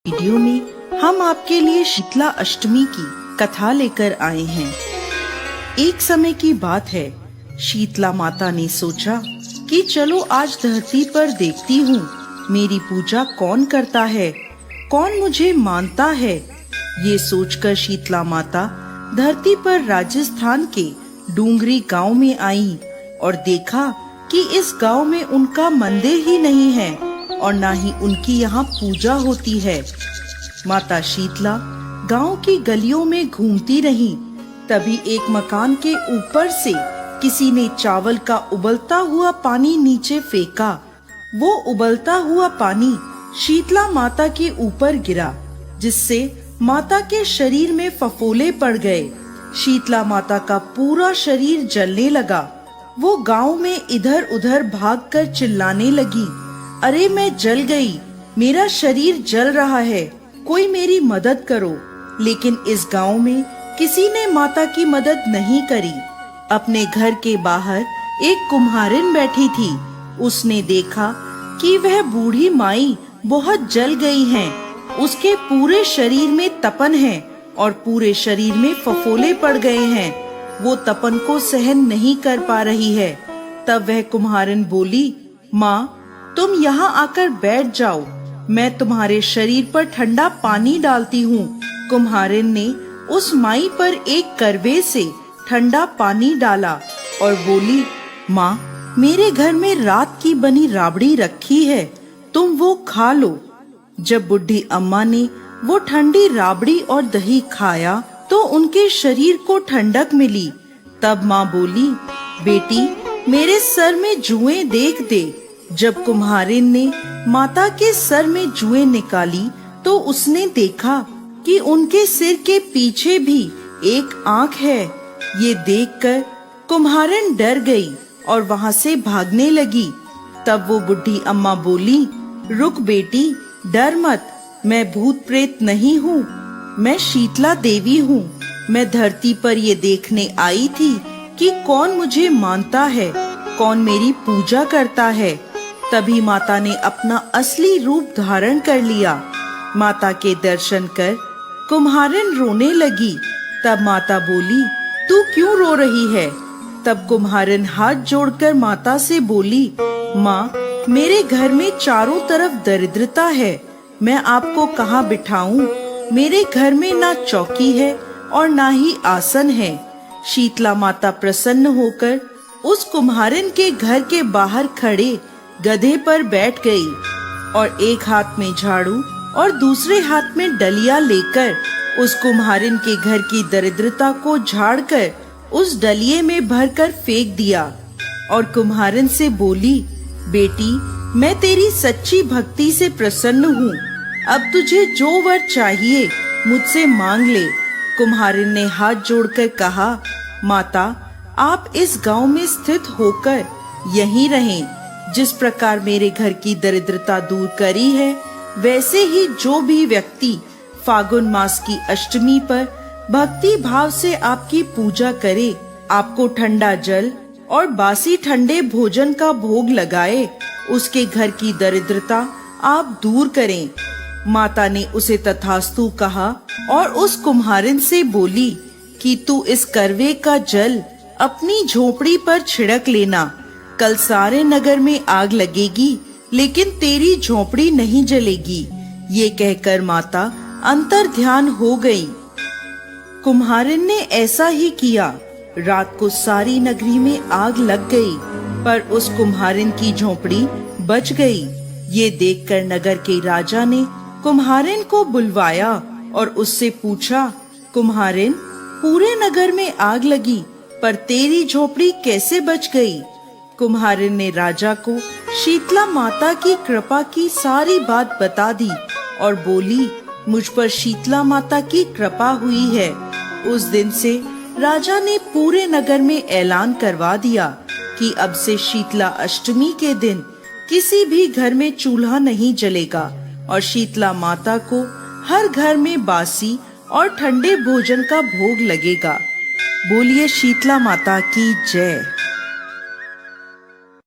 Video में हम आपके लिए शीतला अष्टमी की कथा लेकर आए हैं। एक समय की बात है, शीतला माता ने सोचा कि चलो आज धरती पर देखती हूँ मेरी पूजा कौन करता है, कौन मुझे मानता है। ये सोचकर शीतला माता धरती पर राजस्थान के डूंगरी गांव में आई और देखा कि इस गांव में उनका मंदिर ही नहीं है और ना ही उनकी यहाँ पूजा होती है। माता शीतला गांव की गलियों में घूमती रही। तभी एक मकान के ऊपर से किसी ने चावल का उबलता हुआ पानी नीचे फेंका। वो उबलता हुआ पानी शीतला माता के ऊपर गिरा, जिससे माता के शरीर में फफोले पड़ गए। शीतला माता का पूरा शरीर जलने लगा। वो गांव में इधर उधर भागकर चिल्लाने लगी, अरे मैं जल गई, मेरा शरीर जल रहा है, कोई मेरी मदद करो। लेकिन इस गांव में किसी ने माता की मदद नहीं करी। अपने घर के बाहर एक कुम्हारिन बैठी थी। उसने देखा कि वह बूढ़ी माई बहुत जल गई हैं। उसके पूरे शरीर में तपन है और पूरे शरीर में फफोले पड़ गए हैं। वो तपन को सहन नहीं कर पा रही है। तब वह कुम्हारिन बोली, माँ तुम यहाँ आकर बैठ जाओ, मैं तुम्हारे शरीर पर ठंडा पानी डालती हूँ। कुम्हारिन ने उस माई पर एक करवे से ठंडा पानी डाला और बोली, माँ मेरे घर में रात की बनी राबड़ी रखी है, तुम वो खा लो। जब बुढ़ी अम्मा ने वो ठंडी राबड़ी और दही खाया तो उनके शरीर को ठंडक मिली। तब माँ बोली, बेटी मेरे सर में जुएं देख दे। जब कुम्हारिन ने माता के सर में जुएं निकाली तो उसने देखा कि उनके सिर के पीछे भी एक आँख है। ये देखकर कुम्हारिन डर गई और वहाँ से भागने लगी। तब वो बुढ़ी अम्मा बोली, रुक बेटी, डर मत, मैं भूत प्रेत नहीं हूँ, मैं शीतला देवी हूँ। मैं धरती पर ये देखने आई थी कि कौन मुझे मानता है, कौन मेरी पूजा करता है। तभी माता ने अपना असली रूप धारण कर लिया। माता के दर्शन कर कुम्हारिन रोने लगी। तब माता बोली, तू क्यों रो रही है? तब कुम्हारिन हाथ जोड़कर माता से बोली, माँ मेरे घर में चारों तरफ दरिद्रता है, मैं आपको कहाँ बिठाऊं? मेरे घर में ना चौकी है और ना ही आसन है। शीतला माता प्रसन्न होकर उस कुम्हारिन के घर के बाहर खड़े गधे पर बैठ गई और एक हाथ में झाड़ू और दूसरे हाथ में डलिया लेकर उस कुम्हारिन के घर की दरिद्रता को झाड़कर उस डलिये में भरकर फेंक दिया और कुम्हारिन से बोली, बेटी मैं तेरी सच्ची भक्ति से प्रसन्न हूँ, अब तुझे जो वर चाहिए मुझसे मांग ले। कुम्हारिन ने हाथ जोड़कर कहा, माता आप इस गांव में स्थित होकर यहीं रहें। जिस प्रकार मेरे घर की दरिद्रता दूर करी है, वैसे ही जो भी व्यक्ति फागुन मास की अष्टमी पर भक्ति भाव से आपकी पूजा करे, आपको ठंडा जल और बासी ठंडे भोजन का भोग लगाए, उसके घर की दरिद्रता आप दूर करें। माता ने उसे तथास्तु कहा और उस कुम्हारिन से बोली कि तू इस करवे का जल अपनी झोपड़ी पर छिड़क लेना। कल सारे नगर में आग लगेगी लेकिन तेरी झोपड़ी नहीं जलेगी। ये कहकर माता अंतर ध्यान हो गई। कुम्हारिन ने ऐसा ही किया। रात को सारी नगरी में आग लग गई, पर उस कुम्हारिन की झोपड़ी बच गई। ये देखकर नगर के राजा ने कुम्हारिन को बुलवाया और उससे पूछा, कुम्हारिन पूरे नगर में आग लगी पर तेरी झोपड़ी कैसे बच गई? कुम्हारिन ने राजा को शीतला माता की कृपा की सारी बात बता दी और बोली, मुझ पर शीतला माता की कृपा हुई है। उस दिन से राजा ने पूरे नगर में ऐलान करवा दिया कि अब से शीतला अष्टमी के दिन किसी भी घर में चूल्हा नहीं जलेगा और शीतला माता को हर घर में बासी और ठंडे भोजन का भोग लगेगा। बोलिए शीतला माता की जय।